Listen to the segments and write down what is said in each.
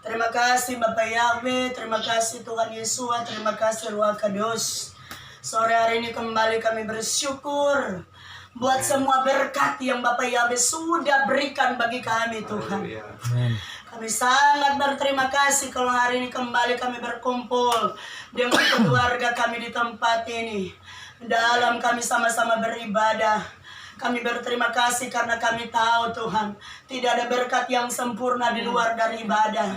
Terima kasih Bapak Yahweh, terima kasih Tuhan Yesus, terima kasih Roh Kudus. Sore hari ini kembali kami bersyukur buat semua berkat yang Bapak Yahweh sudah berikan bagi kami Tuhan. Kami sangat berterima kasih kalau hari ini kembali kami berkumpul dengan keluarga kami di tempat ini. Dalam kami sama-sama beribadah. Kami berterima kasih karena kami tahu Tuhan, tidak ada berkat yang sempurna di luar dari ibadah.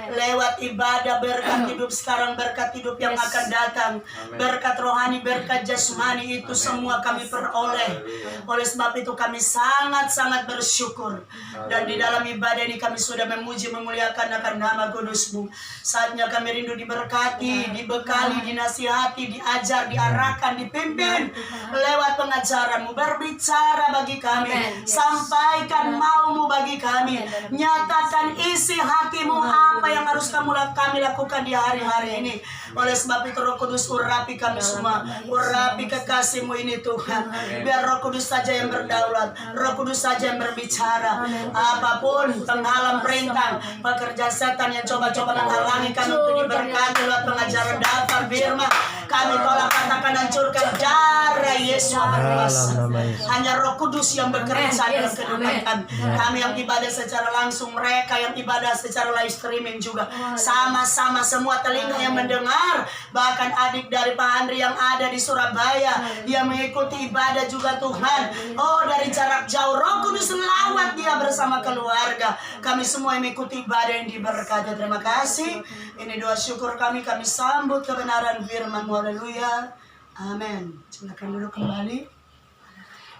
Lewat ibadah berkat hidup sekarang, berkat hidup yang akan datang, berkat rohani, berkat jasmani itu semua kami peroleh. Oleh sebab itu kami sangat-sangat bersyukur. Dan di dalam ibadah ini kami sudah memuji memuliakan akan nama Kudus-Mu. Saatnya kami rindu diberkati, dibekali, dinasihati, diajar, diarahkan, dipimpin lewat pengajaran-Mu. Berbicara bagi kami, sampaikan mau-Mu bagi kami, nyatakan isi hati-Mu apa yang harus kami lakukan di hari-hari ini. Oleh sebab itu Roh Kudus urapi kami semua, urapi kekasih-Mu ini Tuhan. Biar Roh Kudus saja yang berdaulat, Roh Kudus saja yang berbicara. Apapun penghalang perintah, pekerjaan setan yang coba-coba menghalangi kami untuk diberkati lewat pengajaran daftar firman, kami tolak, katakan, hancurkan darah Yesus berkuasa. Hanya Roh Kudus yang bekerja dalam kehidupan kami. Kami yang ibadah secara langsung, mereka yang ibadah secara live streaming juga. Sama-sama semua telinga yang mendengar, bahkan adik dari Pak Andri yang ada di Surabaya, dia mengikuti ibadah juga Tuhan. Oh, dari jarak jauh Roh Kudus lawat dia bersama keluarga. Kami semua yang mengikuti ibadah yang diberkati. Terima kasih. Ini doa syukur kami sambut kebenaran firman-Mu. Haleluya. Amin. Silakan duduk kembali.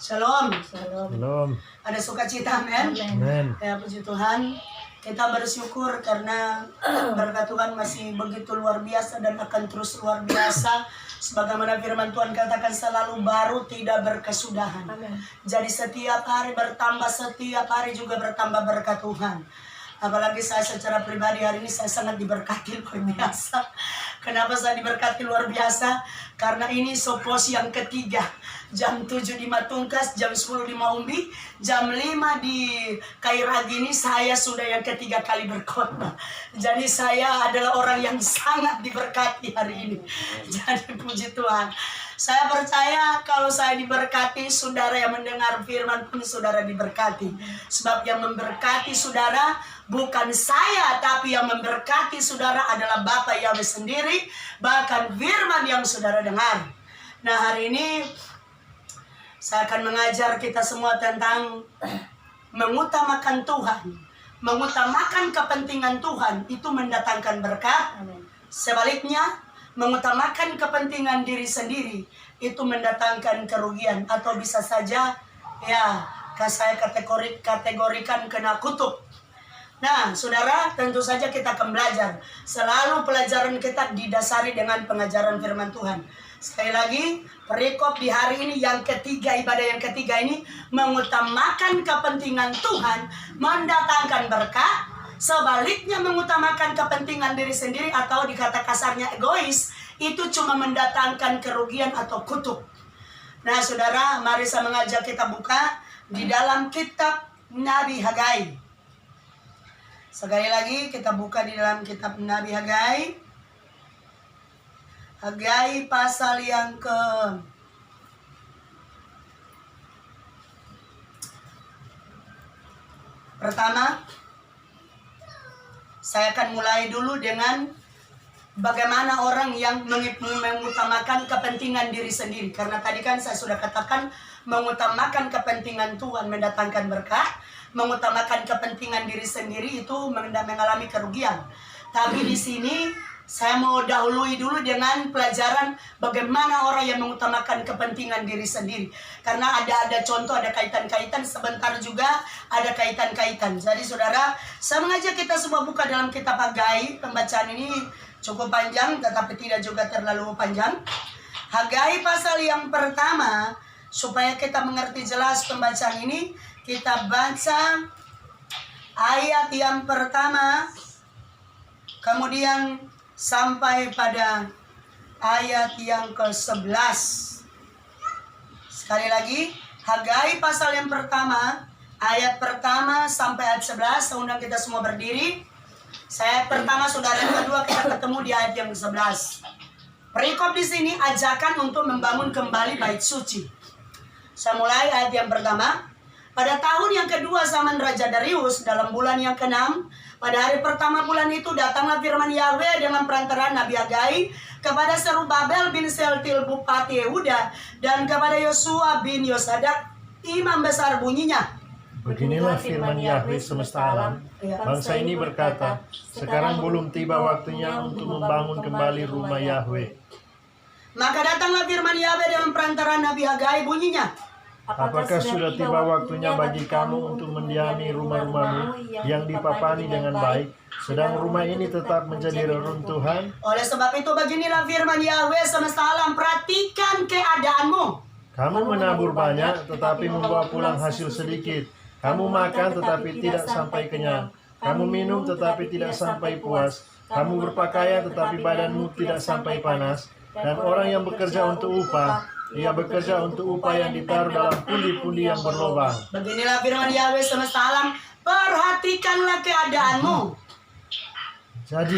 Shalom. Shalom. Ada sukacita, amin. Amin. Ya, puji Tuhan. Kita bersyukur karena berkat Tuhan masih begitu luar biasa dan akan terus luar biasa. Sebagaimana firman Tuhan katakan, selalu baru, tidak berkesudahan. Amen. Jadi setiap hari bertambah, setiap hari juga bertambah berkat Tuhan. Apalagi saya secara pribadi hari ini saya sangat diberkati luar biasa. Kenapa saya diberkati luar biasa? Karena ini sopos yang ketiga. Jam 7 di Matungkas, jam 10 di Maumbi, jam 5 di Kairagini, saya sudah yang ketiga kali berkhotbah. Jadi saya adalah orang yang sangat diberkati hari ini. Jadi puji Tuhan. Saya percaya kalau saya diberkati, saudara yang mendengar firman pun saudara diberkati. Sebab yang memberkati saudara bukan saya, tapi yang memberkati saudara adalah Bapa Yahweh sendiri, bahkan firman yang saudara dengar. Nah, hari ini saya akan mengajar kita semua tentang mengutamakan Tuhan. Mengutamakan kepentingan Tuhan itu mendatangkan berkat. Sebaliknya, mengutamakan kepentingan diri sendiri itu mendatangkan kerugian, atau bisa saja ya saya kategorikan kena kutuk. Nah, saudara, tentu saja kita akan belajar. Selalu pelajaran kita didasari dengan pengajaran firman Tuhan. Sekali lagi, perikop di hari ini yang ketiga, ibadah yang ketiga ini mengutamakan kepentingan Tuhan mendatangkan berkat. Sebaliknya, mengutamakan kepentingan diri sendiri atau dikata kasarnya egois, itu cuma mendatangkan kerugian atau kutuk. Nah, saudara, mari saya mengajak kita buka di dalam kitab Nabi Hagai. Sekali lagi kita buka di dalam kitab Nabi Hagai. Hagai pasal yang ke pertama. Saya akan mulai dulu dengan bagaimana orang yang mengutamakan kepentingan diri sendiri. Karena tadi kan saya sudah katakan mengutamakan kepentingan Tuhan mendatangkan berkat. Mengutamakan kepentingan diri sendiri itu mengalami kerugian. Tapi di sini saya mau dahului dulu dengan pelajaran bagaimana orang yang mengutamakan kepentingan diri sendiri. Karena ada contoh, ada kaitan-kaitan, sebentar juga ada kaitan-kaitan. Jadi saudara, saya mengajak kita semua buka dalam kitab Hagai. Pembacaan ini cukup panjang tetapi tidak juga terlalu panjang. Hagai pasal yang pertama, supaya kita mengerti jelas pembacaan ini, kita baca ayat yang pertama, kemudian sampai pada ayat yang ke-11. Sekali lagi, Hagai pasal yang pertama, ayat pertama sampai ayat 11. Saya undang kita semua berdiri. Saya pertama, saudara, yang kedua kita ketemu di ayat yang ke-11. Perikop di sini ajakan untuk membangun kembali bait suci. Saya mulai ayat yang pertama. Pada tahun yang kedua zaman Raja Darius, dalam bulan yang ke-6, pada hari pertama bulan itu datanglah firman Yahweh dengan perantaraan Nabi Hagai kepada Serubabel bin Seltil Bupati Yehuda dan kepada Yosua bin Yosadak imam besar, bunyinya. Beginilah firman Yahweh semesta alam. Bangsa ini berkata, sekarang belum tiba waktunya untuk membangun kembali rumah Yahweh. Maka datanglah firman Yahweh dengan perantaraan Nabi Hagai, bunyinya. Apakah sudah tiba waktunya bagi kamu untuk mendiami rumah-rumahmu yang dipapani dengan baik, sedang rumah ini tetap menjadi reruntuhan? Oleh sebab itu beginilah firman Yahweh semesta alam, perhatikan keadaanmu. Kamu menabur banyak, tetapi membawa pulang hasil sedikit. Kamu makan tetapi tidak sampai kenyang. Kamu minum tetapi tidak sampai puas. Kamu berpakaian tetapi badanmu tidak sampai panas. Dan orang yang bekerja untuk upah, ia bekerja untuk upah yang ditaruh dalam pundi-pundi yang berlobang. Beginilah firman Yahweh semesta alam, perhatikanlah keadaanmu. Jadi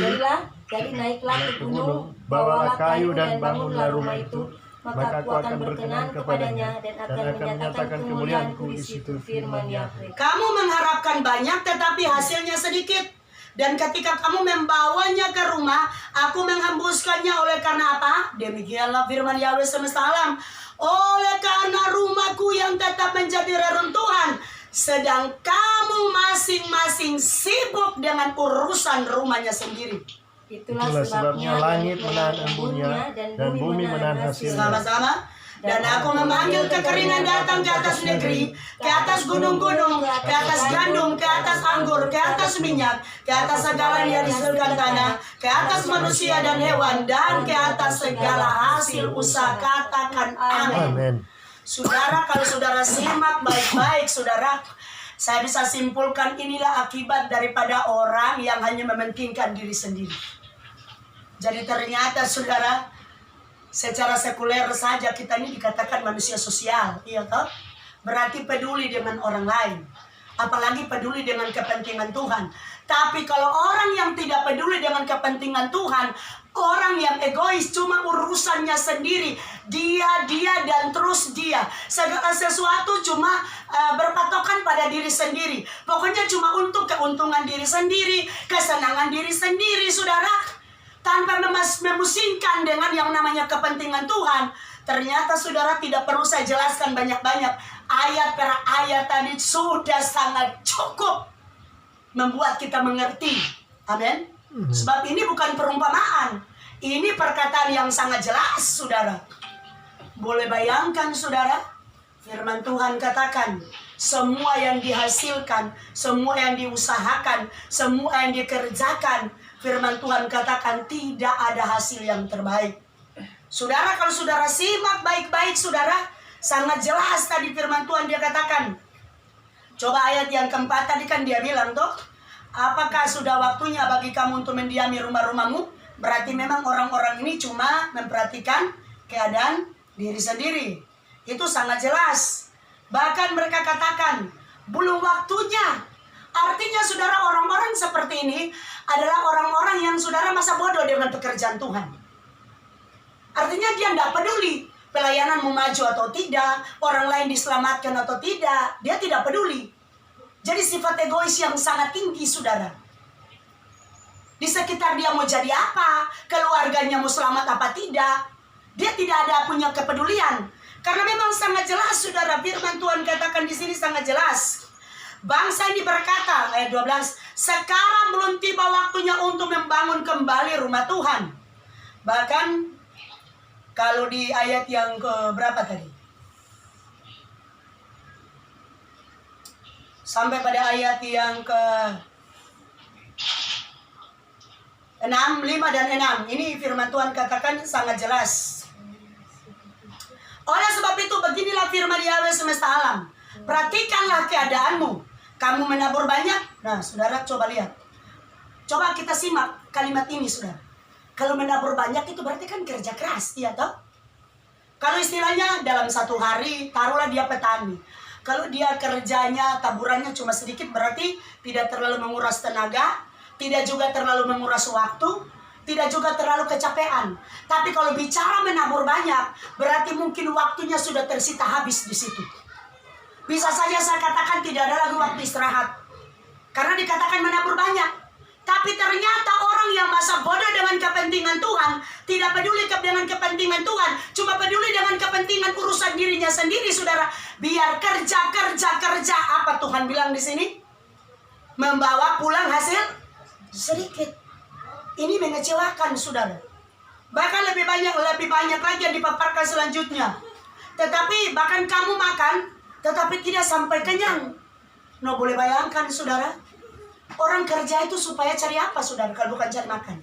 naiklah ke gunung, bawalah kayu dan bangunlah rumah itu. Maka aku akan berkenan kepadanya dan akan menyatakan kemuliaanku di situ, firman Yahweh. Kamu mengharapkan banyak tetapi hasilnya sedikit. Dan ketika kamu membawanya ke rumah, aku menghembuskannya oleh karena apa? Demikianlah firman Yahweh semesta alam. Oleh karena rumahku yang tetap menjadi reruntuhan, sedang kamu masing-masing sibuk dengan urusan rumahnya sendiri. Itulah sebabnya langit menahan embunnya dan bumi menahan hasilnya. Sama-sama. Dan aku memanggil kekeringan datang ke atas negeri, ke atas gunung-gunung, ke atas gandum, ke atas anggur, ke atas minyak, ke atas segala yang dihasilkan tanah, ke atas manusia dan hewan, dan ke atas segala hasil usaha. Katakan amin. Amin. Saudara, kalau saudara simak baik-baik, saudara, saya bisa simpulkan inilah akibat daripada orang yang hanya mementingkan diri sendiri. Jadi ternyata saudara, secara sekuler saja kita ini dikatakan manusia sosial, iya toh? Berarti peduli dengan orang lain, apalagi peduli dengan kepentingan Tuhan. Tapi kalau orang yang tidak peduli dengan kepentingan Tuhan, orang yang egois, cuma urusannya sendiri, dia dan terus dia, segala sesuatu cuma berpatokan pada diri sendiri. Pokoknya cuma untuk keuntungan diri sendiri, kesenangan diri sendiri, saudara. Tanpa memusingkan dengan yang namanya kepentingan Tuhan. Ternyata saudara, tidak perlu saya jelaskan banyak-banyak. Ayat per ayat tadi sudah sangat cukup membuat kita mengerti. Amin. Sebab ini bukan perumpamaan. Ini perkataan yang sangat jelas, saudara. Boleh bayangkan, saudara, firman Tuhan katakan, semua yang dihasilkan, semua yang diusahakan, semua yang dikerjakan, firman Tuhan katakan tidak ada hasil yang terbaik. Saudara, kalau saudara simak baik-baik, saudara, sangat jelas tadi firman Tuhan dia katakan. Coba ayat yang keempat tadi kan dia bilang tuh, apakah sudah waktunya bagi kamu untuk mendiami rumah-rumahmu? Berarti memang orang-orang ini cuma memperhatikan keadaan diri sendiri. Itu sangat jelas. Bahkan mereka katakan, belum waktunya. Artinya saudara, orang-orang seperti ini adalah orang-orang yang saudara masa bodoh dengan pekerjaan Tuhan. Artinya dia tidak peduli pelayanan mau maju atau tidak, orang lain diselamatkan atau tidak, dia tidak peduli. Jadi sifat egois yang sangat tinggi, saudara. Di sekitar dia mau jadi apa, keluarganya mau selamat apa tidak, dia tidak ada punya kepedulian. Karena memang sangat jelas, saudara, firman Tuhan katakan di sini sangat jelas. Bangsa ini berkata, ayat 12, sekarang belum tiba waktunya untuk membangun kembali rumah Tuhan. Bahkan kalau di ayat yang ke berapa tadi? Sampai pada ayat yang ke 6, 5 dan 6. Ini firman Tuhan katakan sangat jelas. Oleh sebab itu beginilah firman Yahweh semesta alam. Perhatikanlah keadaanmu. Kamu menabur banyak. Nah, saudara coba lihat. Coba kita simak kalimat ini, saudara. Kalau menabur banyak itu berarti kan kerja keras, iya toh? Kalau istilahnya dalam satu hari, taruhlah dia petani. Kalau dia kerjanya, taburannya cuma sedikit, berarti tidak terlalu menguras tenaga. tidak juga terlalu menguras waktu, tidak juga terlalu kecapean. Tapi kalau bicara menabur banyak, berarti mungkin waktunya sudah tersita habis di situ. Bisa saja saya katakan tidak ada lagi waktu istirahat, karena dikatakan menabur banyak. Tapi ternyata orang yang masa bodoh dengan kepentingan Tuhan, tidak peduli dengan kepentingan Tuhan, cuma peduli dengan kepentingan urusan dirinya sendiri, saudara. Biar kerja. Apa Tuhan bilang di sini? Membawa pulang hasil sedikit. Ini mengecewakan, saudara. Bahkan lebih banyak lagi yang dipaparkan selanjutnya. Tetapi bahkan kamu makan, tetapi tidak sampai kenyang. No, boleh bayangkan, saudara. Orang kerja itu supaya cari apa, saudara, kalau bukan cari makan?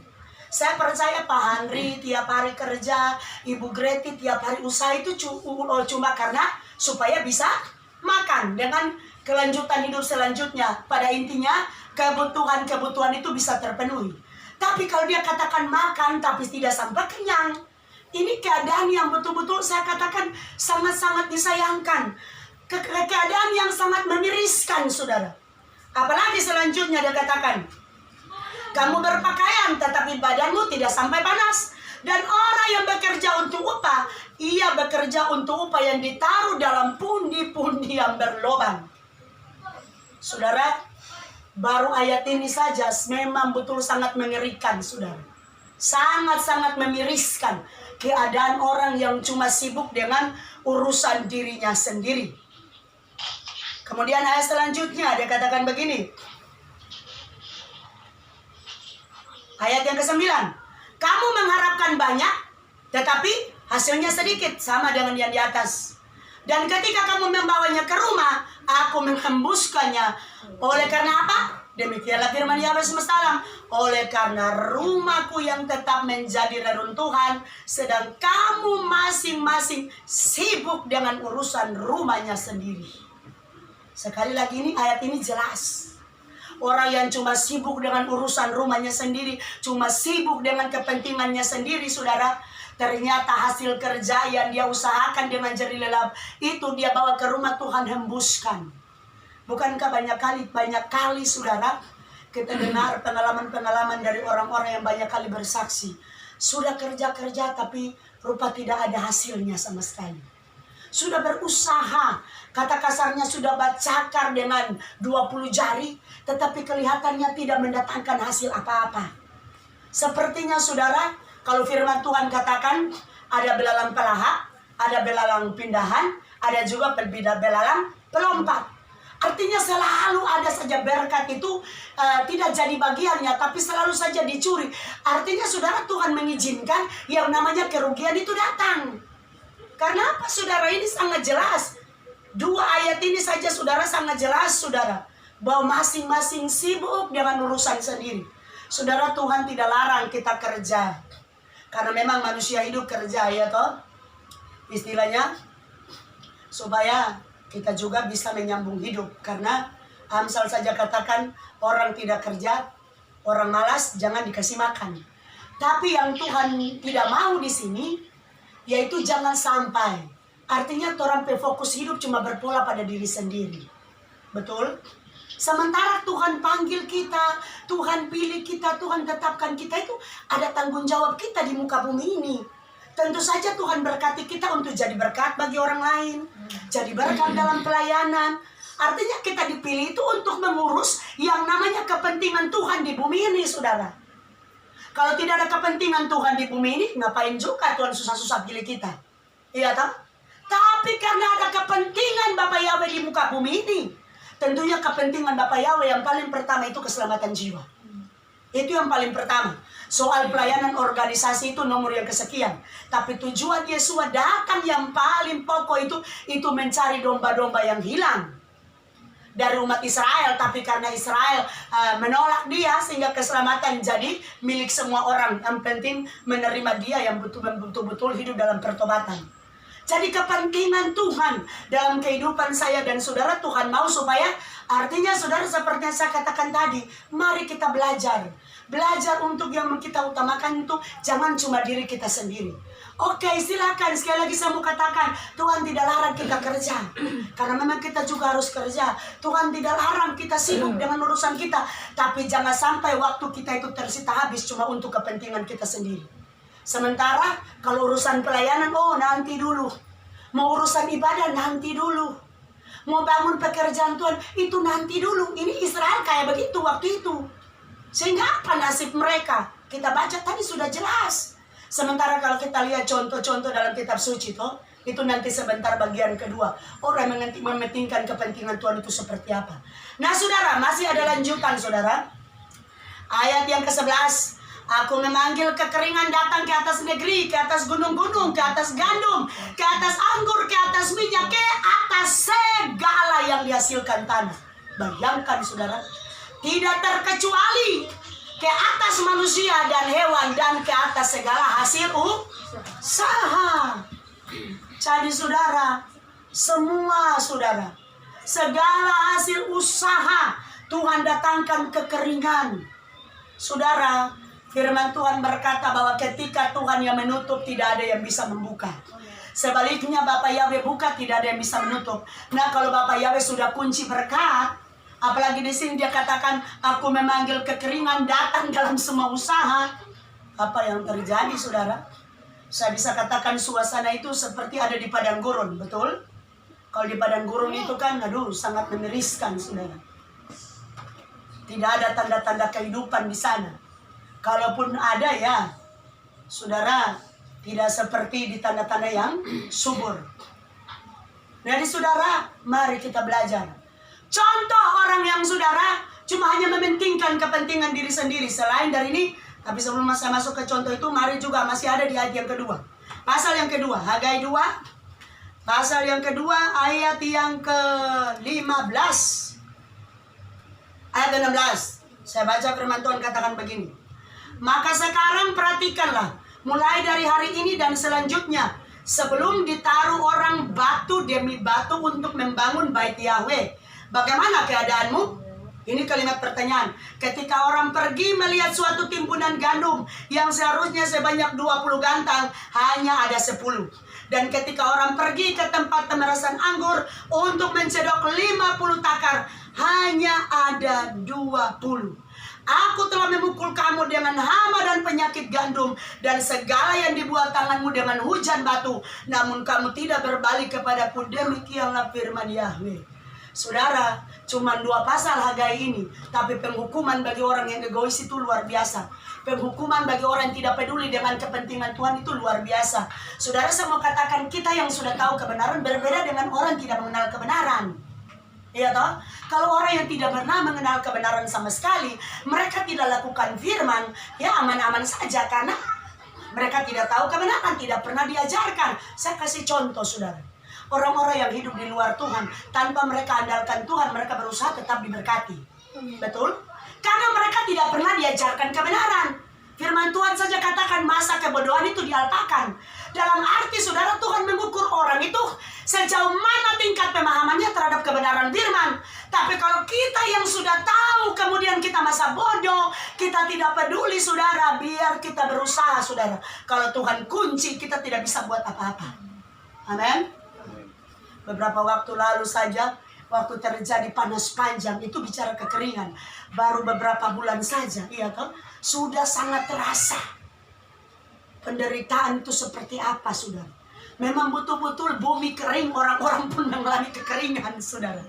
Saya percaya Pak Henry tiap hari kerja, Ibu Greti tiap hari usaha itu cuma karena supaya bisa makan dengan kelanjutan hidup selanjutnya. Pada intinya kebutuhan itu bisa terpenuhi. Tapi kalau dia katakan makan tapi tidak sampai kenyang, ini keadaan yang betul-betul saya katakan sangat-sangat disayangkan. Keadaan yang sangat memiriskan, saudara. Apalagi selanjutnya dia katakan, kamu berpakaian tetapi badanmu tidak sampai panas. Dan orang yang bekerja untuk upah, ia bekerja untuk upah yang ditaruh dalam pundi-pundi yang berlobang. Saudara, baru ayat ini saja memang betul sangat mengerikan, saudara. Sangat-sangat memiriskan keadaan orang yang cuma sibuk dengan urusan dirinya sendiri. Kemudian ayat selanjutnya dia katakan begini. Ayat yang ke-9. Kamu mengharapkan banyak, tetapi hasilnya sedikit, sama dengan yang di atas. Dan ketika kamu membawanya ke rumah, aku menghembuskannya. Oleh karena apa? Demikianlah firman Yahweh semesta alam. Oleh karena rumahku yang tetap menjadi reruntuhan, sedang kamu masing-masing sibuk dengan urusan rumahnya sendiri. Sekali lagi ayat ini jelas. Orang yang cuma sibuk dengan urusan rumahnya sendiri, cuma sibuk dengan kepentingannya sendiri, saudara, ternyata hasil kerja yang dia usahakan dengan jerih lelah itu dia bawa ke rumah, Tuhan hembuskan. Bukankah banyak kali saudara, kita dengar pengalaman-pengalaman dari orang-orang yang banyak kali bersaksi. Sudah kerja tapi rupa tidak ada hasilnya sama sekali. Sudah berusaha, kata kasarnya sudah bercakar dengan 20 jari, tetapi kelihatannya tidak mendatangkan hasil apa-apa. Sepertinya saudara, kalau firman Tuhan katakan ada belalang pelahap, ada belalang pindahan, ada juga belalang pelompat. Artinya selalu ada saja berkat itu tidak jadi bagiannya, tapi selalu saja dicuri. Artinya saudara, Tuhan mengizinkan yang namanya kerugian itu datang. Karena apa, saudara? Ini sangat jelas. 2 ayat ini saja, saudara, sangat jelas, saudara, bahwa masing-masing sibuk dengan urusan sendiri. Saudara, Tuhan tidak larang kita kerja, karena memang manusia hidup kerja, ya toh? Istilahnya supaya kita juga bisa menyambung hidup. Karena Amsal saja katakan, orang tidak kerja, orang malas jangan dikasih makan. Tapi yang Tuhan tidak mau di sini, yaitu jangan sampai, artinya orang fokus hidup cuma berpola pada diri sendiri. Betul? Sementara Tuhan panggil kita, Tuhan pilih kita, Tuhan tetapkan kita, itu ada tanggung jawab kita di muka bumi ini. Tentu saja Tuhan berkati kita untuk jadi berkat bagi orang lain, jadi berkat dalam pelayanan. Artinya kita dipilih itu untuk mengurus yang namanya kepentingan Tuhan di bumi ini, saudara. Kalau tidak ada kepentingan Tuhan di bumi ini, ngapain juga Tuhan susah-susah pilih kita? Iya tak? Tapi karena ada kepentingan Bapa Yahweh di muka bumi ini, tentunya kepentingan Bapa Yahweh yang paling pertama itu keselamatan jiwa. Itu yang paling pertama. Soal pelayanan organisasi itu nomor yang kesekian. Tapi tujuan Yesus datang yang paling pokok itu mencari domba-domba yang hilang dari umat Israel, tapi karena Israel menolak dia, sehingga keselamatan jadi milik semua orang. Yang penting menerima dia yang betul-betul hidup dalam pertobatan. Jadi kepentingan Tuhan dalam kehidupan saya dan saudara, Tuhan mau supaya, artinya saudara seperti yang saya katakan tadi, mari kita belajar. Belajar untuk yang kita utamakan itu jangan cuma diri kita sendiri. Oke, silakan. Sekali lagi saya mau katakan, Tuhan tidak larang kita kerja. Karena memang kita juga harus kerja. Tuhan tidak larang kita sibuk dengan urusan kita. Tapi jangan sampai waktu kita itu tersita habis cuma untuk kepentingan kita sendiri. Sementara kalau urusan pelayanan, oh nanti dulu. Mau urusan ibadah, nanti dulu. Mau bangun pekerjaan Tuhan, itu nanti dulu. Ini Israel kayak begitu waktu itu. Sehingga apa nasib mereka? Kita baca tadi sudah jelas. Sementara kalau kita lihat contoh-contoh dalam kitab suci itu nanti sebentar bagian kedua. Orang mementingkan kepentingan Tuhan itu seperti apa. Nah saudara, masih ada lanjutan saudara. Ayat yang ke-11. Aku memanggil kekeringan datang ke atas negeri, ke atas gunung-gunung, ke atas gandum, ke atas anggur, ke atas minyak, ke atas segala yang dihasilkan tanah. Bayangkan saudara, tidak terkecuali ke atas manusia dan hewan dan ke atas segala hasil usaha. Jadi saudara, semua saudara, segala hasil usaha Tuhan datangkan kekeringan. Saudara, firman Tuhan berkata bahwa ketika Tuhan yang menutup, tidak ada yang bisa membuka. Sebaliknya Bapak Yahweh buka, tidak ada yang bisa menutup. Nah kalau Bapak Yahweh sudah kunci berkat, apalagi di sini dia katakan, aku memanggil kekeringan datang dalam semua usaha. Apa yang terjadi saudara? Saya bisa katakan suasana itu seperti ada di padang gurun, betul? Kalau di padang gurun itu kan, aduh sangat memiriskan saudara. Tidak ada tanda-tanda kehidupan di sana. Kalaupun ada ya, saudara, tidak seperti di tanda-tanda yang subur. Jadi saudara, mari kita belajar. Contoh orang yang saudara cuma hanya mementingkan kepentingan diri sendiri. Selain dari ini, tapi sebelum saya masuk ke contoh itu, mari juga masih ada di ayat yang kedua. Pasal yang kedua, Hagai 2. Pasal yang kedua, ayat yang ke-15. Ayat 16. Saya baca firman Tuhan katakan begini. Maka sekarang perhatikanlah, mulai dari hari ini dan selanjutnya, sebelum ditaruh orang batu demi batu untuk membangun bait Yahweh, bagaimana keadaanmu? Ini kalimat pertanyaan. Ketika orang pergi melihat suatu timbunan gandum yang seharusnya sebanyak 20 gantang, hanya ada 10. Dan ketika orang pergi ke tempat pemerasan anggur untuk mencedok 50 takar, hanya ada 20. Aku telah memukul kamu dengan hama dan penyakit gandum dan segala yang dibuat tanganmu dengan hujan batu. Namun kamu tidak berbalik kepadaku, demikianlah firman Yahweh. Saudara, cuma 2 pasal Hagai ini, tapi penghukuman bagi orang yang egois itu luar biasa. Penghukuman bagi orang yang tidak peduli dengan kepentingan Tuhan itu luar biasa. Saudara, saya mau katakan, kita yang sudah tahu kebenaran berbeda dengan orang yang tidak mengenal kebenaran. Iya toh? Kalau orang yang tidak pernah mengenal kebenaran sama sekali, mereka tidak lakukan firman, ya aman-aman saja karena mereka tidak tahu kebenaran, tidak pernah diajarkan. Saya kasih contoh saudara. Orang-orang yang hidup di luar Tuhan, tanpa mereka andalkan Tuhan, mereka berusaha tetap diberkati. Betul? Karena mereka tidak pernah diajarkan kebenaran. Firman Tuhan saja katakan masa kebodohan itu dialpakan. Dalam arti saudara, Tuhan mengukur orang itu sejauh mana tingkat pemahamannya terhadap kebenaran firman. Tapi kalau kita yang sudah tahu kemudian kita masa bodoh, kita tidak peduli saudara, biar kita berusaha saudara. Kalau Tuhan kunci, kita tidak bisa buat apa-apa. Amin. Beberapa waktu lalu saja, waktu terjadi panas panjang, itu bicara kekeringan. Baru beberapa bulan saja, iya kan? Sudah sangat terasa. Penderitaan itu seperti apa, saudara? Memang betul-betul bumi kering, orang-orang pun mengalami kekeringan, saudara.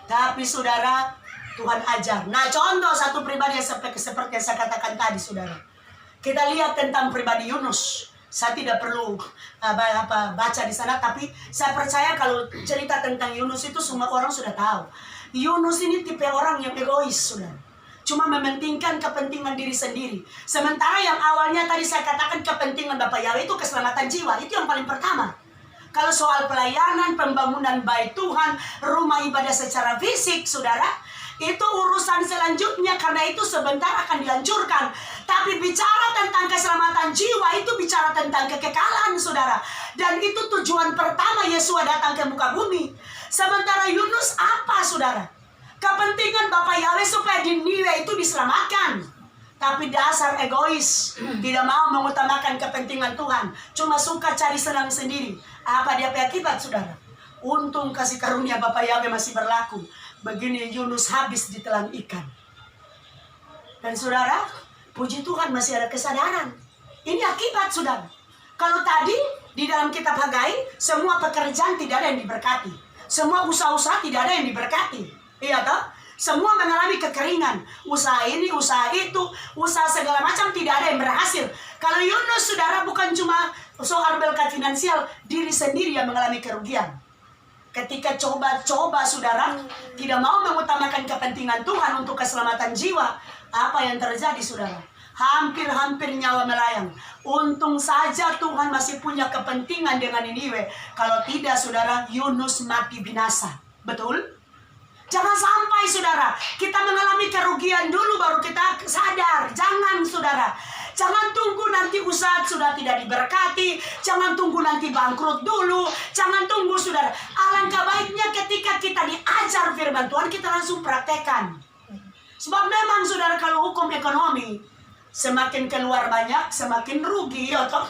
Tapi, saudara, Tuhan ajar. Nah, contoh satu pribadi yang seperti yang saya katakan tadi, saudara. Kita lihat tentang pribadi Yunus. Saya tidak perlu baca di sana, tapi saya percaya kalau cerita tentang Yunus itu semua orang sudah tahu. Yunus ini tipe orang yang egois, saudara. Cuma mementingkan kepentingan diri sendiri. Sementara yang awalnya tadi saya katakan kepentingan Bapak Yahweh itu keselamatan jiwa. Itu yang paling pertama. Kalau soal pelayanan, pembangunan bait Tuhan, rumah ibadah secara fisik, saudara, itu urusan selanjutnya, karena itu sebentar akan dihancurkan. Tapi bicara tentang keselamatan jiwa itu bicara tentang kekekalan, saudara. Dan itu tujuan pertama Yesua datang ke muka bumi. Sementara Yunus apa, saudara? Kepentingan Bapak Yahweh supaya Niniwe itu diselamatkan. Tapi dasar egois, tidak mau mengutamakan kepentingan Tuhan. Cuma suka cari senang sendiri. Apa dia akibat, saudara? Untung kasih karunia Bapak Yahweh masih berlaku. Begini Yunus habis ditelan ikan. Dan saudara, puji Tuhan masih ada kesadaran. Ini akibat, saudara. Kalau tadi di dalam kitab Hagai, semua pekerjaan tidak ada yang diberkati. Semua usaha-usaha tidak ada yang diberkati. Iya toh? Semua mengalami kekeringan. Usaha ini, usaha itu, usaha segala macam tidak ada yang berhasil. Kalau Yunus, saudara, bukan cuma soal berkat finansial, diri sendiri yang mengalami kerugian. Ketika coba-coba, saudara, tidak mau mengutamakan kepentingan Tuhan untuk keselamatan jiwa, apa yang terjadi, saudara? Hampir-hampir nyawa melayang. Untung saja Tuhan masih punya kepentingan dengan Niniwe. Kalau tidak, saudara, Yunus mati binasa. Betul? Jangan sampai, saudara, kita mengalami kerugian dulu baru kita sadar. Jangan, saudara. Jangan tunggu nanti usaha sudah tidak diberkati. Jangan tunggu nanti bangkrut dulu. Jangan tunggu, saudara. Alangkah baiknya ketika kita diajar firman Tuhan, kita langsung praktekkan. Sebab memang, saudara, kalau hukum ekonomi, semakin keluar banyak, semakin rugi, ya toh?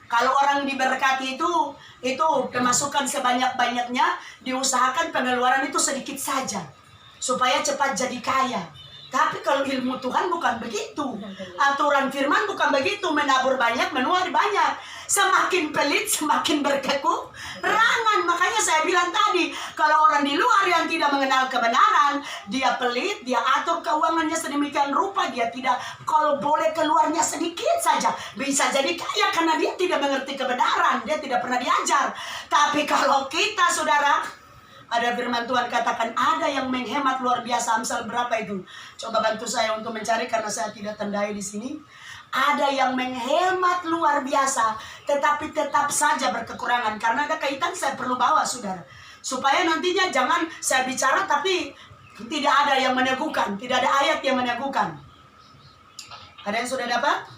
Kalau orang diberkati itu pemasukan sebanyak-banyaknya, diusahakan pengeluaran itu sedikit saja. Supaya cepat jadi kaya. Tapi kalau ilmu Tuhan bukan begitu. Aturan firman bukan begitu. Menabur banyak, menuai banyak. Semakin pelit, semakin berkekurangan. Makanya saya bilang tadi, kalau orang di luar yang tidak mengenal kebenaran, dia pelit, dia atur keuangannya sedemikian rupa, dia tidak, kalau boleh keluarnya sedikit saja, bisa jadi kaya karena dia tidak mengerti kebenaran, dia tidak pernah diajar. Tapi kalau kita, saudara, ada firman Tuhan katakan ada yang menghemat luar biasa. Amsal berapa itu? Coba bantu saya untuk mencari karena saya tidak tandai di sini. Ada yang menghemat luar biasa, tetapi tetap saja berkekurangan. Karena ada kaitan saya perlu bawa, saudara. Supaya nantinya jangan saya bicara tapi tidak ada yang meneguhkan, tidak ada ayat yang meneguhkan. Ada yang sudah dapat?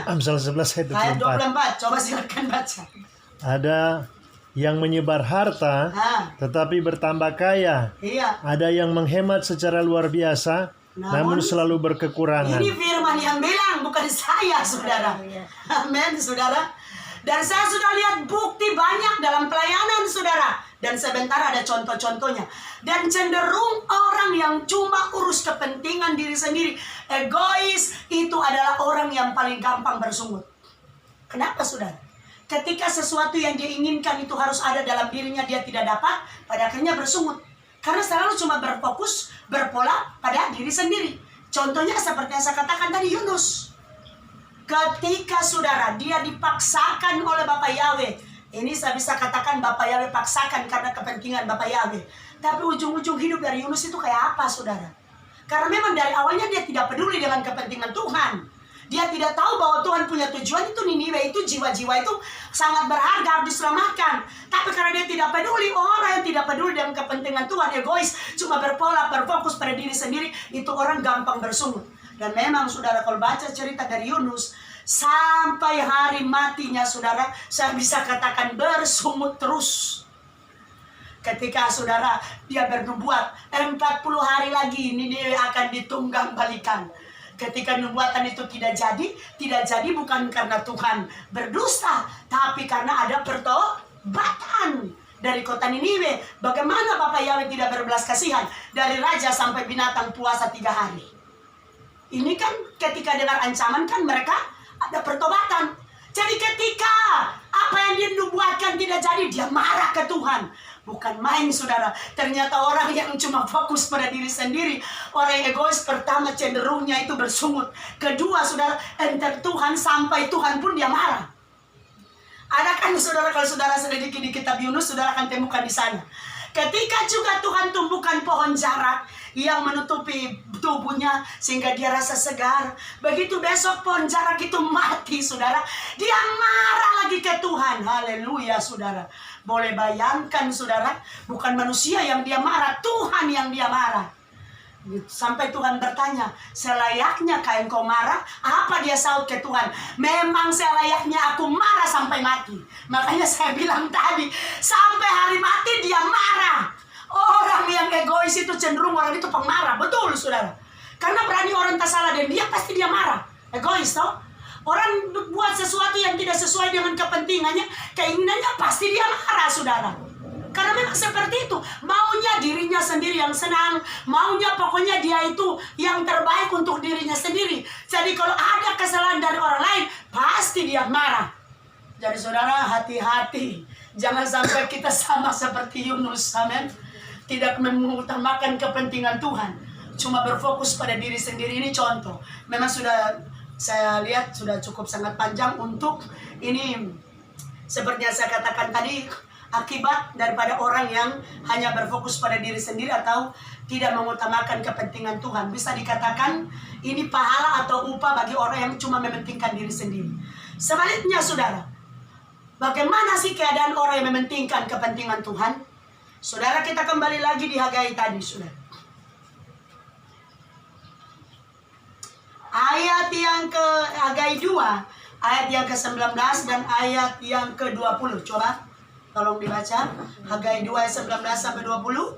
Amsal 11 ayat 24. Coba silakan baca. Ada yang menyebar harta tetapi bertambah kaya. Iya. Ada yang menghemat secara luar biasa namun selalu berkekurangan. Ini firman yang bilang, bukan saya, saudara. Amin, saudara. Dan saya sudah lihat bukti banyak dalam pelayanan, saudara. Dan sebentar ada contoh-contohnya. Dan cenderung orang yang cuma urus kepentingan diri sendiri, egois, itu adalah orang yang paling gampang bersungut. Kenapa, saudara? Ketika sesuatu yang dia inginkan itu harus ada dalam dirinya, dia tidak dapat, pada akhirnya bersungut. Karena selalu cuma berfokus, berpola pada diri sendiri. Contohnya seperti yang saya katakan tadi, Yunus. Ketika, saudara, dia dipaksakan oleh Bapak Yahweh. Ini saya bisa katakan Bapak Yahweh paksakan karena kepentingan Bapak Yahweh. Tapi ujung-ujung hidup dari Yunus itu kayak apa, saudara? Karena memang dari awalnya dia tidak peduli dengan kepentingan Tuhan. Dia tidak tahu bahwa Tuhan punya tujuan itu. Niniwe itu, jiwa-jiwa itu sangat berharga, harus diselamatkan. Tapi karena dia tidak peduli, orang yang tidak peduli dengan kepentingan Tuhan, egois, cuma berpola, berfokus pada diri sendiri, itu orang gampang bersungut. Dan memang, saudara, kalau baca cerita dari Yunus, sampai hari matinya, saudara, saya bisa katakan bersungut terus. Ketika, saudara, dia bernubuat 40 hari lagi Niniwe akan ditunggang balikan. Ketika nubuatan itu tidak jadi bukan karena Tuhan berdusta, tapi karena ada pertobatan dari kota Niniwe. Bagaimana Bapak Yahweh tidak berbelas kasihan? Dari raja sampai binatang puasa 3 hari. Ini kan ketika dengar ancaman kan mereka ada pertobatan. Jadi ketika apa yang dia nubuatkan tidak jadi, dia marah ke Tuhan. Bukan main, saudara. Ternyata orang yang cuma fokus pada diri sendiri, orang yang egois, pertama cenderungnya itu bersungut. Kedua, saudara, enter Tuhan sampai Tuhan pun dia marah. Ada kan, saudara, kalau saudara selidiki di kitab Yunus, saudara akan temukan di sana. Ketika juga Tuhan tumbuhkan pohon jarak yang menutupi tubuhnya sehingga dia rasa segar. Begitu besok pohon jarak itu mati, saudara. Dia marah lagi ke Tuhan. Haleluya, saudara. Boleh bayangkan, saudara. Bukan manusia yang dia marah, Tuhan yang dia marah. Sampai Tuhan bertanya, selayaknya engkau marah? Apa dia saut ke Tuhan? Memang selayaknya aku marah sampai mati. Makanya saya bilang tadi, sampai hari mati dia marah. Orang yang egois itu cenderung orang itu pemarah. Betul, saudara. Karena berani orang tak salah dan dia pasti dia marah. Egois, toh? Orang buat sesuatu yang tidak sesuai dengan kepentingannya, keinginannya, pasti dia marah, saudara. Karena memang seperti itu. Maunya dirinya sendiri yang senang. Maunya pokoknya dia itu yang terbaik untuk dirinya sendiri. Jadi kalau ada kesalahan dari orang lain, pasti dia marah. Jadi saudara, hati-hati. Jangan sampai kita sama seperti Yunus. Amin. Tidak mengutamakan kepentingan Tuhan. Cuma berfokus pada diri sendiri. Ini contoh. Memang sudah saya lihat sudah cukup sangat panjang untuk ini. Seperti yang saya katakan tadi, akibat daripada orang yang hanya berfokus pada diri sendiri atau tidak mengutamakan kepentingan Tuhan. Bisa dikatakan ini pahala atau upah bagi orang yang cuma mementingkan diri sendiri. Sebaliknya, saudara, bagaimana sih keadaan orang yang mementingkan kepentingan Tuhan? Saudara, kita kembali lagi di Hagai tadi, saudara. Ayat yang ke Hagai 2, ayat yang ke-19 dan ayat yang ke-20. Coba tolong dibaca. Hagai 2 ayat 19 sampai 20.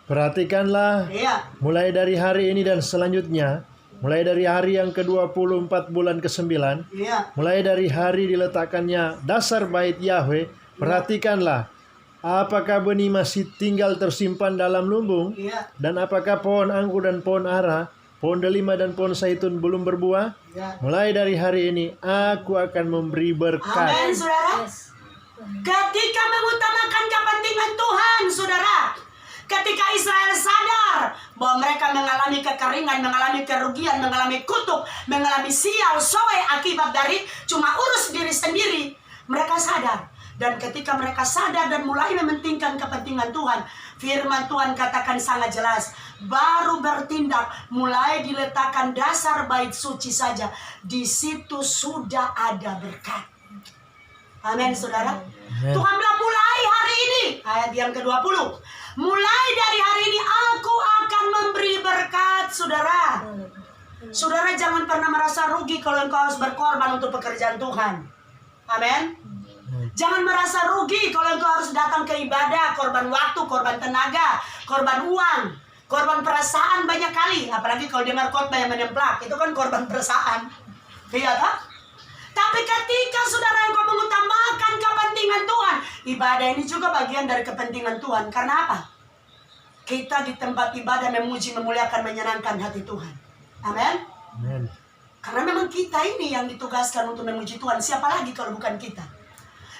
Perhatikanlah, Iya. mulai dari hari ini dan selanjutnya, mulai dari hari yang ke-24 bulan ke-9, Iya. mulai dari hari diletakkannya dasar bait Yahweh, perhatikanlah, apakah benih masih tinggal tersimpan dalam lumbung, Iya. dan apakah pohon anggur dan pohon ara, pohon delima dan pohon zaitun belum berbuah? Iya. Mulai dari hari ini, aku akan memberi berkat. Amin, saudara. Yes. Ketika mengutamakan kepentingan Tuhan, saudara. Ketika Israel sadar bahwa mereka mengalami kekeringan, mengalami kerugian, mengalami kutuk, mengalami sial, soe akibat dari cuma urus diri sendiri. Mereka sadar. Dan ketika mereka sadar dan mulai mementingkan kepentingan Tuhan, firman Tuhan katakan sangat jelas. Baru bertindak, mulai diletakkan dasar bait suci saja. Di situ sudah ada berkat. Amin, saudara. Amen. Tuhan bilang mulai hari ini. Ayat yang ke-20. Mulai dari hari ini aku akan memberi berkat, saudara. Saudara, jangan pernah merasa rugi kalau engkau harus berkorban untuk pekerjaan Tuhan. Amin. Jangan merasa rugi kalau engkau harus datang ke ibadah, korban waktu, korban tenaga, korban uang, korban perasaan banyak kali. Apalagi kalau dengar khotbah yang menemplak, itu kan korban perasaan. Iya tak? Tapi ketika saudara engkau mengutamakan kepentingan Tuhan, ibadah ini juga bagian dari kepentingan Tuhan. Karena apa? Kita di tempat ibadah memuji, memuliakan, menyenangkan hati Tuhan. Amin. Amen. Karena memang kita ini yang ditugaskan untuk memuji Tuhan. Siapa lagi kalau bukan kita?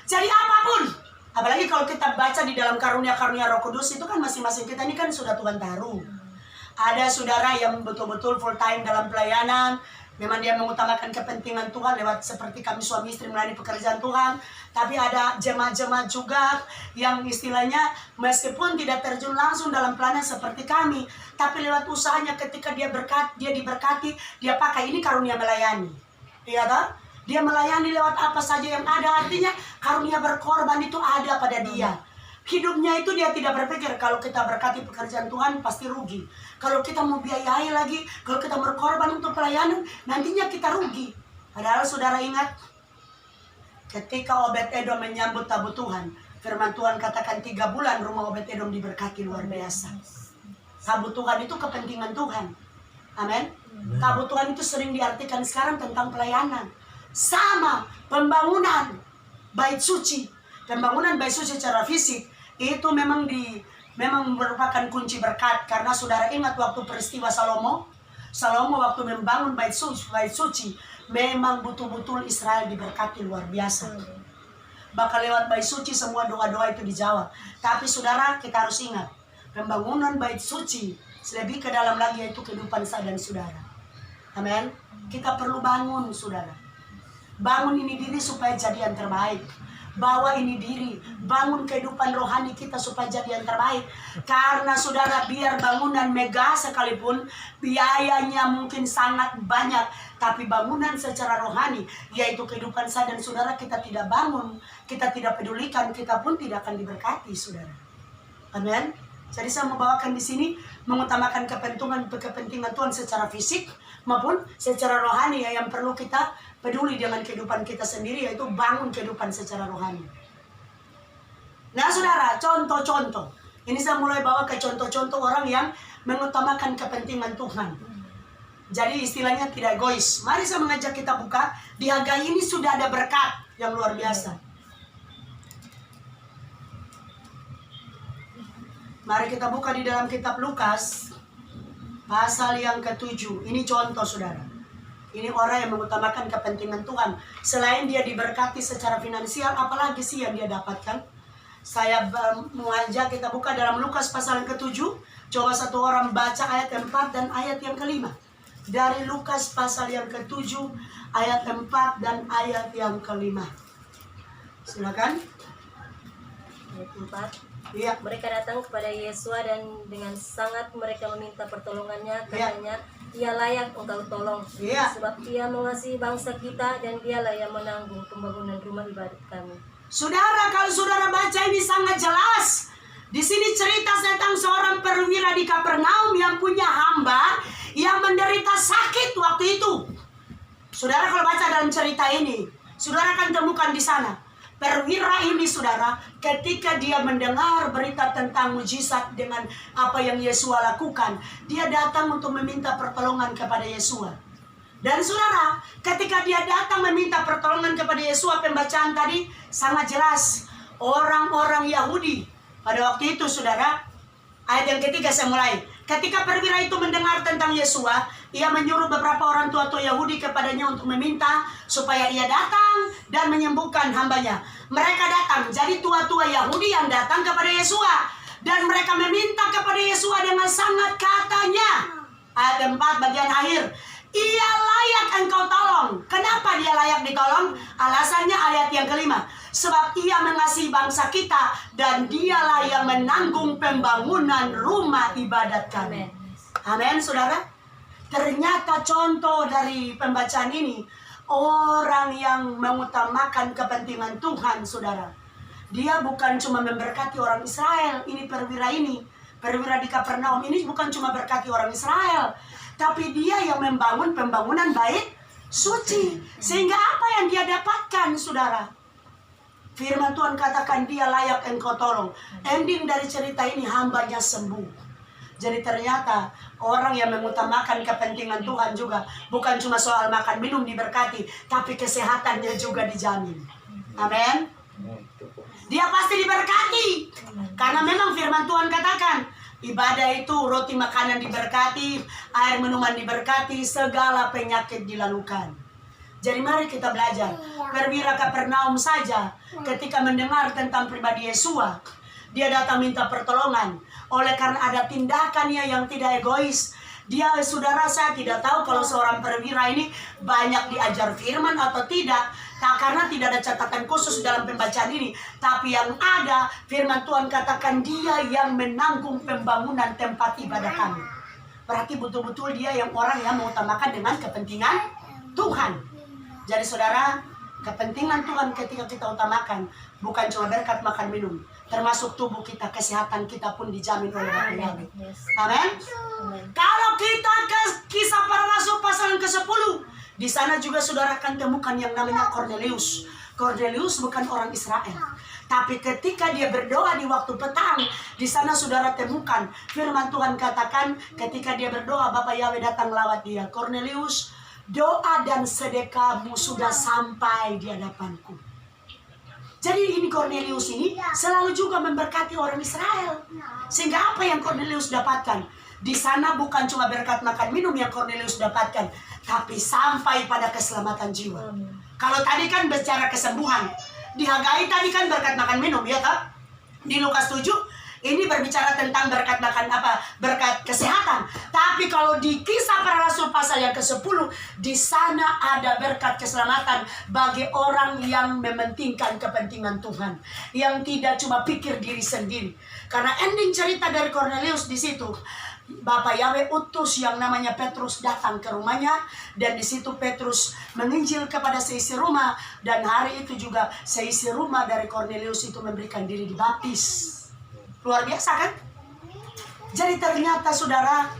Jadi apapun, apalagi kalau kita baca di dalam karunia-karunia Roh Kudus, itu kan masing-masing kita ini kan sudah Tuhan taruh. Ada saudara yang betul-betul full time dalam pelayanan, memang dia mengutamakan kepentingan Tuhan lewat seperti kami suami istri melayani pekerjaan Tuhan. Tapi ada jemaat-jemaat juga yang istilahnya meskipun tidak terjun langsung dalam pelayanan seperti kami, tapi lewat usahanya ketika dia diberkati, dia pakai ini karunia melayani. Iya tak? Dia melayani lewat apa saja yang ada. Artinya karunia berkorban itu ada pada dia. Hidupnya itu dia tidak berpikir kalau kita berkati pekerjaan Tuhan pasti rugi. Kalau kita mau biayai lagi, kalau kita berkorban untuk pelayanan, nantinya kita rugi. Padahal saudara ingat, ketika Obed-Edom menyambut tabut Tuhan, firman Tuhan katakan 3 bulan rumah Obed-Edom diberkati luar biasa. Tabut Tuhan itu kepentingan Tuhan. Amin. Tabut Tuhan itu sering diartikan sekarang tentang pelayanan. Sama pembangunan bait suci. Pembangunan bait suci secara fisik itu memang merupakan kunci berkat. Karena saudara ingat waktu peristiwa Salomo waktu membangun bait suci, memang betul-betul Israel diberkati luar biasa. Bakal lewat bait suci semua doa-doa itu dijawab. Tapi saudara, kita harus ingat, pembangunan bait suci lebih ke dalam lagi yaitu kehidupan saya dan saudara. Amin. Kita perlu bangun, saudara. Bangun ini diri supaya jadi yang terbaik. bawa ini diri, bangun kehidupan rohani kita supaya jadi yang terbaik. Karena saudara, biar bangunan megah sekalipun, biayanya mungkin sangat banyak, tapi bangunan secara rohani, yaitu kehidupan saya dan saudara, kita tidak bangun, kita tidak pedulikan, kita pun tidak akan diberkati, saudara. Amin. Jadi saya membawakan di sini mengutamakan kepentingan Tuhan secara fisik maupun secara rohani ya, yang perlu kita peduli dengan kehidupan kita sendiri, yaitu bangun kehidupan secara rohani. Nah saudara, contoh-contoh. Ini saya mulai bawa ke contoh-contoh orang yang mengutamakan kepentingan Tuhan. Jadi istilahnya tidak egois. Mari saya mengajak kita buka. Di Hagai ini sudah ada berkat yang luar biasa. Mari kita buka di dalam kitab Lukas pasal yang ke-7. Ini contoh saudara. Ini orang yang mengutamakan kepentingan Tuhan. Selain dia diberkati secara finansial, apalagi sih yang dia dapatkan? Saya mengajak kita buka dalam Lukas pasal yang ke-7. Coba satu orang baca ayat 4 dan ayat yang ke-5. Dari Lukas pasal yang ke-7, ayat 4 dan ayat yang ke-5. Silakan. Ayat 4. Iya. Mereka datang kepada Yesua dan dengan sangat mereka meminta pertolongannya, katanya, ia layak engkau tolong, sebab ia mengasihi bangsa kita dan dialah yang menanggung pembangunan rumah ibadat kami. Saudara, kalau saudara baca ini sangat jelas. Di sini cerita tentang seorang perwira di Kapernaum yang punya hamba yang menderita sakit waktu itu. Saudara kalau baca dalam cerita ini, saudara akan temukan di sana. Perwira ini saudara, ketika dia mendengar berita tentang mujizat dengan apa yang Yesua lakukan, dia datang untuk meminta pertolongan kepada Yesua. Dan saudara, ketika dia datang meminta pertolongan kepada Yesua, pembacaan tadi sangat jelas. Orang-orang Yahudi pada waktu itu saudara, ayat yang ketiga saya mulai. Ketika perwira itu mendengar tentang Yesua, ia menyuruh beberapa orang tua-tua Yahudi kepadanya untuk meminta supaya ia datang dan menyembuhkan hambanya. Mereka datang, jadi tua-tua Yahudi yang datang kepada Yesua. Dan mereka meminta kepada Yesua dengan sangat, katanya. Ayat 4 bagian akhir. Ia layak engkau tolong. Kenapa dia layak ditolong? Alasannya ayat yang kelima. Sebab ia mengasihi bangsa kita dan dialah yang menanggung pembangunan rumah ibadat kami. Amin, saudara. Ternyata contoh dari pembacaan ini, orang yang mengutamakan kepentingan Tuhan, saudara. Dia bukan cuma memberkati orang Israel. Ini perwira di Kapernaum ini bukan cuma berkati orang Israel, tapi dia yang membangun pembangunan bait suci. Sehingga apa yang dia dapatkan, saudara? Firman Tuhan katakan dia layak engkau tolong. Ending dari cerita ini, hambanya sembuh. Jadi ternyata orang yang mengutamakan kepentingan Tuhan juga bukan cuma soal makan minum diberkati, tapi kesehatannya juga dijamin. Amin. Dia pasti diberkati. Karena memang firman Tuhan katakan, ibadah itu roti makanan diberkati, air minuman diberkati, segala penyakit dilalukan. Jadi mari kita belajar. Perwira Kapernaum saja ketika mendengar tentang pribadi Yesua, dia datang minta pertolongan. Oleh karena ada tindakannya yang tidak egois. Dia, saudara, saya tidak tahu kalau seorang perwira ini banyak diajar firman atau tidak. Karena tidak ada catatan khusus dalam pembacaan ini. Tapi yang ada, firman Tuhan katakan dia yang menanggung pembangunan tempat ibadah kami. Berarti betul-betul dia yang orang yang mengutamakan dengan kepentingan Tuhan. Jadi saudara, kepentingan Tuhan ketika kita utamakan bukan cuma berkat makan minum, termasuk tubuh kita, kesehatan kita pun dijamin oleh Bapa Yahweh. Amin. Kalau kita ke Kisah Para Rasul pasal yang ke-10, di sana juga saudara akan temukan yang namanya Kornelius. Kornelius bukan orang Israel, tapi ketika dia berdoa di waktu petang, di sana saudara temukan firman Tuhan katakan ketika dia berdoa, Bapa Yahweh datang lawat dia. Kornelius, doa dan sedekahmu sudah sampai di hadapanku. Jadi ini Kornelius ini selalu juga memberkati orang Israel. Sehingga apa yang Kornelius dapatkan? Di sana bukan cuma berkat makan minum yang Kornelius dapatkan, tapi sampai pada keselamatan jiwa. Kalau tadi kan bicara kesembuhan, di Hagai tadi kan berkat makan minum, ya tak? Di Lukas 7, Ini berbicara tentang berkat makan apa? Berkat kesehatan. Tapi kalau di Kisah Para Rasul pasal yang ke-10, di sana ada berkat keselamatan bagi orang yang mementingkan kepentingan Tuhan, yang tidak cuma pikir diri sendiri. Karena ending cerita dari Cornelius di situ, Bapak Yahweh utus yang namanya Petrus datang ke rumahnya, dan di situ Petrus menginjil kepada seisi rumah, dan hari itu juga seisi rumah dari Cornelius itu memberikan diri dibaptis. Luar biasa kan? Jadi ternyata saudara,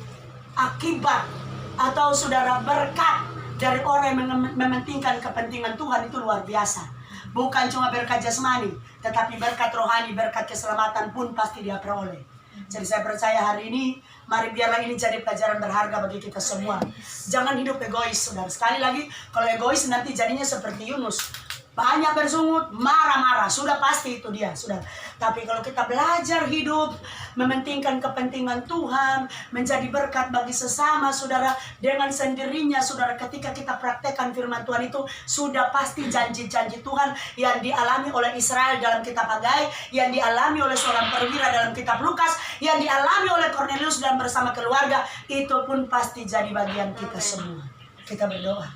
akibat atau saudara berkat dari orang yang mementingkan kepentingan Tuhan itu luar biasa. Bukan cuma berkat jasmani, tetapi berkat rohani, berkat keselamatan pun pasti dia peroleh. Jadi saya percaya hari ini, mari biarlah ini jadi pelajaran berharga bagi kita semua. Jangan hidup egois, saudara. Sekali lagi, kalau egois nanti jadinya seperti Yunus. Banyak bersungut, marah-marah, sudah pasti itu dia, sudah. Tapi kalau kita belajar hidup, mementingkan kepentingan Tuhan, menjadi berkat bagi sesama, saudara, dengan sendirinya, saudara, ketika kita praktekkan firman Tuhan itu, sudah pasti janji-janji Tuhan yang dialami oleh Israel dalam kitab Hagai, yang dialami oleh seorang perwira dalam kitab Lukas, yang dialami oleh Cornelius dan bersama keluarga, itu pun pasti jadi bagian kita semua. Kita berdoa.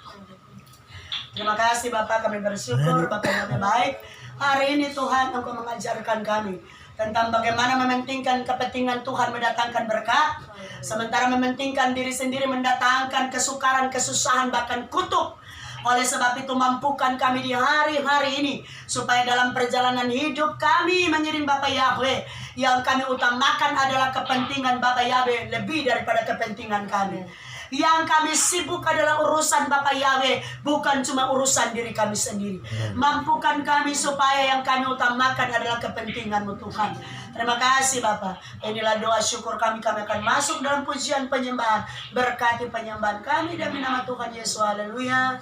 Terima kasih Bapak, kami bersyukur Bapak yang baik. Hari ini Tuhan Engkau mengajarkan kami tentang bagaimana mementingkan kepentingan Tuhan mendatangkan berkat, sementara mementingkan diri sendiri mendatangkan kesukaran, kesusahan, bahkan kutuk. Oleh sebab itu mampukan kami di hari-hari ini, supaya dalam perjalanan hidup kami mengiring Bapak Yahweh, yang kami utamakan adalah kepentingan Bapak Yahweh lebih daripada kepentingan kami. Yang kami sibuk adalah urusan Bapak Yahweh, bukan cuma urusan diri kami sendiri. Mampukan kami supaya yang kami utamakan adalah kepentingan-Mu Tuhan. Terima kasih Bapak. Inilah doa syukur kami. Kami akan masuk dalam pujian penyembahan. Berkati penyembahan kami demi nama Tuhan Yesus. Haleluya.